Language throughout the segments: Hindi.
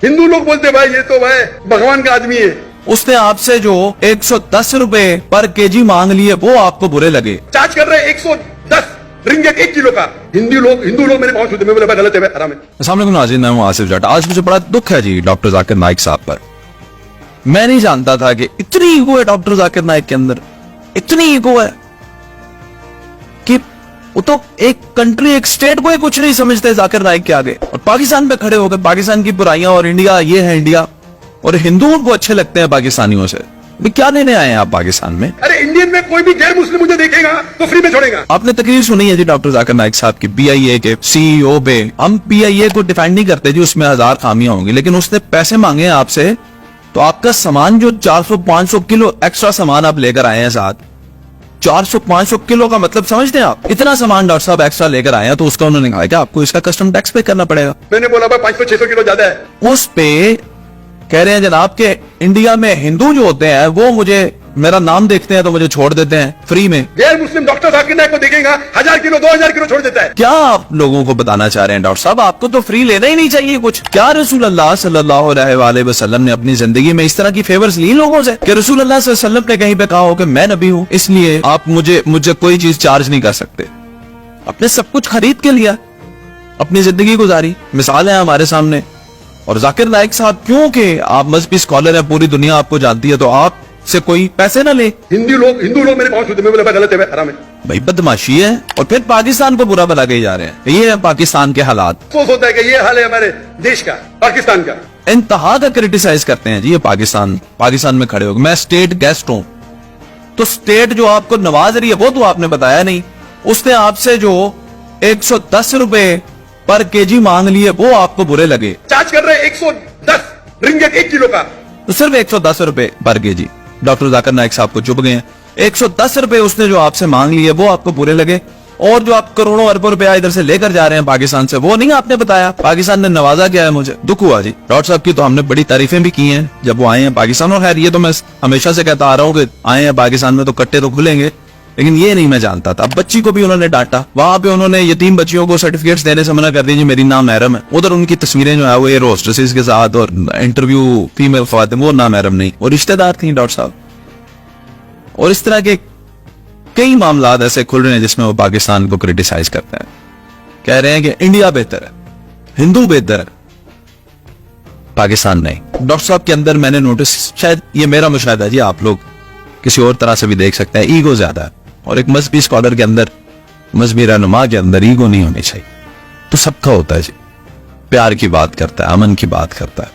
हिंदू लोग बोलते भाई ये तो भाई भगवान का आदमी है। उसने आपसे जो 110 रुपए पर केजी मांग लिए वो आपको बुरे लगे। चार्ज कर रहे हैं 110 रिंगेट 1 किलो का। हिंदू लोग मेरे पहुंच होते, मैं बोला भाई गलत है भाई, हराम है। अस्सलाम वालेकुम नाज़रीन, मैं हूं आसिफ जट। आज मुझे बड़ा दुख है जी डॉक्टर जाकिर नाइक साहब पर। मैं नहीं जानता था कि इतनी ईगो है डॉक्टर जाकिर नाइक के अंदर, इतनी ईगो है कि वो तो एक कंट्री, एक स्टेट को ही कुछ नहीं समझते जाकिर नाइक के आगे, और पाकिस्तान पे खड़े हो गए। पाकिस्तान की बुराइयां और इंडिया, ये है इंडिया, और हिंदुओं को अच्छे लगते हैं पाकिस्तानियों से। भी क्या लेने आए हैं आप पाकिस्तान में? अरे इंडियन में कोई भी गैर मुस्लिम मुझे देखेगा तो फ्री में छोड़ेगा। आपने तकरीर सुनी है जी डॉक्टर जाकिर नाइक साहब की, PIA के CEO पे। हम PIA को डिफेंड नहीं करते जी, उसमें 1000 खामियां होंगी, लेकिन उसने पैसे मांगे हैं आपसे, तो आपका सामान जो 400-500 किलो एक्स्ट्रा सामान आप लेकर आए हैं साथ, 400-500 किलो का मतलब समझते हैं आप? इतना सामान डॉक्टर साहब एक्स्ट्रा लेकर आए हैं, तो उसका उन्होंने कहा कि आपको इसका कस्टम टैक्स पे करना पड़ेगा। मैंने बोला भाई 500-600 किलो ज्यादा है। उस पे कह रहे हैं जनाब के इंडिया में हिंदू जो होते हैं वो मुझे, मेरा नाम देखते हैं तो मुझे छोड़ देते हैं फ्री में। गैर मुस्लिम डॉक्टर जाकिर नाइक को देखेगा 1000 किलो 2000 किलो छोड़ देता है। क्या आप लोगों को बताना चाह रहे हैं डॉक्टर साहब? आपको तो फ्री लेना ही नहीं चाहिए कुछ। क्या रसूल अल्लाह सल्लल्लाहु अलैहि वसल्लम ने अपनी जिंदगी में इस तरह की फेवर्स ली लोगों से कि रसूल अल्लाह सल्लल्लाहु अलैहि वसल्लम ने कहीं पे कहा हो कि मैं नबी हूँ, इसलिए आप मुझे कोई चीज चार्ज नहीं कर सकते? आपने सब कुछ खरीद के लिया, अपनी जिंदगी गुजारी, मिसाल है हमारे सामने। और जाकिर नाइक साहब, क्योंकि आप मजहबी स्कॉलर हैं, पूरी दुनिया आपको जानती है, तो आप से कोई पैसे ना ले। हिंदू लोग मेरे पहुंच होते, मैं बोला भाई गलत है भाई, हराम है। भाई बदमाशी है, और फिर पाकिस्तान को बुरा भला कही जा रहे हैं। ये है पाकिस्तान के हालात। अफसोस होता है कि ये हाल है हमारे देश का, पाकिस्तान का। इंतहा का क्रिटिसाइज करते हैं जी ये पाकिस्तान में खड़े हो। मैं स्टेट गेस्ट हूं, तो स्टेट जो आपको नवाज रही है वो तो आपने बताया नहीं। उसने आपसे जो 110 रुपए पर केजी मांग लिए वो आपको बुरे लगे। चार्ज कर रहे हैं 110 रिंगेट 1 किलो का। तो सिर्फ 110 रुपए पर केजी। डॉक्टर जाकिर नाइक साहब को चुप गए हैं। 110 रुपए उसने जो आपसे मांग लिए वो आपको बुरे लगे, और जो आप करोड़ों अरबों रुपया इधर से लेकर जा रहे हैं पाकिस्तान से, वो नहीं आपने बताया। पाकिस्तान ने नवाजा क्या है? मुझे दुख हुआ जी। डॉक्टर साहब की तो हमने बड़ी तारीफें भी की हैं जब वो आए हैं पाकिस्तान, और खैर ये तो मैं हमेशा से कहता आ रहा हूँ कि आए हैं पाकिस्तान में तो कट्टे तो खुलेंगे, लेकिन ये नहीं मैं जानता था। बच्ची को भी उन्होंने डांटा, वहां पे उन्होंने यतीम बच्चियों को सर्टिफिकेट्स देने से मना कर दी, जी मेरी नाम महरम है। उधर उनकी तस्वीरें जो है वो एयर होस्टेसेस के साथ, और इंटरव्यू फीमेल ख्वातीन, वो नाम महरम नहीं, वो रिश्तेदार थी डॉक्टर साहब। और इस तरह के कई मामला ऐसे खुल रहे हैं जिसमें वो पाकिस्तान को क्रिटिसाइज करते हैं, कह रहे हैं कि इंडिया बेहतर है, हिंदू बेहतर है, पाकिस्तान नहीं। डॉक्टर साहब के अंदर मैंने नोटिस, शायद ये मेरा मुशाहिदा है जी, आप लोग किसी और तरह से भी देख सकते हैं, ईगो ज्यादा है। और एक मजहबी स्कॉलर के अंदर, मजहबी रहनुमा के अंदर ईगो नहीं होनी चाहिए। तो सबका होता है जी, प्यार की बात करता है, अमन की बात करता है।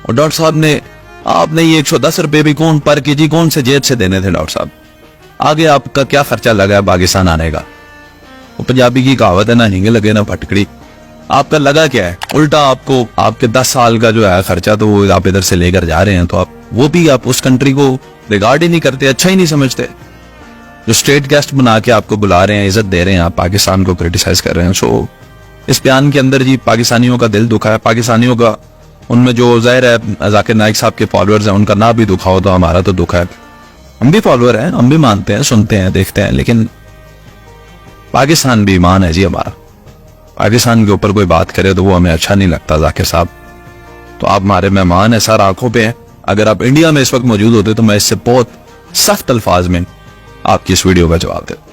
और डॉक्टर साहब ने, आपने ये 110 रुपए भी कौन पर केजी कौन से जेब से देने थे डॉक्टर साहब? आगे आपका क्या खर्चा लगा है पाकिस्तान आने का? वो पंजाबी की कहावत है ना, हिंगे लगे ना फटकड़ी। आपका लगा क्या है? उल्टा आपको आपके 10 साल का जो है खर्चा, तो वो आप इधर से लेकर जा रहे हैं, तो आप वो भी आप उस कंट्री को रिगार्ड ही नहीं करते, अच्छा ही नहीं समझते। जो स्टेट गेस्ट बना के आपको बुला रहे हैं, इज्जत दे रहे हैं, आप पाकिस्तान को क्रिटिसाइज कर रहे हैं। सो इस बयान के अंदर जी पाकिस्तानियों का दिल दुखा है, पाकिस्तानियों का, उनमें जो जाहिर है जाकिर नाइक साहब के फॉलोअर्स हैं, उनका ना भी दुखा हो तो हमारा तो दुखा है। हम भी फॉलोअर हैं, हम भी मानते हैं, सुनते हैं, देखते हैं, लेकिन पाकिस्तान भी ईमान है जी हमारा। पाकिस्तान के ऊपर कोई बात करे तो वो हमें अच्छा नहीं लगता जाकिर साहब। तो आप हमारे मेहमान है, सर आंखों पे हैं। अगर आप इंडिया में इस वक्त मौजूद होते तो मैं इससे बहुत सख्त अल्फाज में आपकी इस वीडियो का जवाब देता।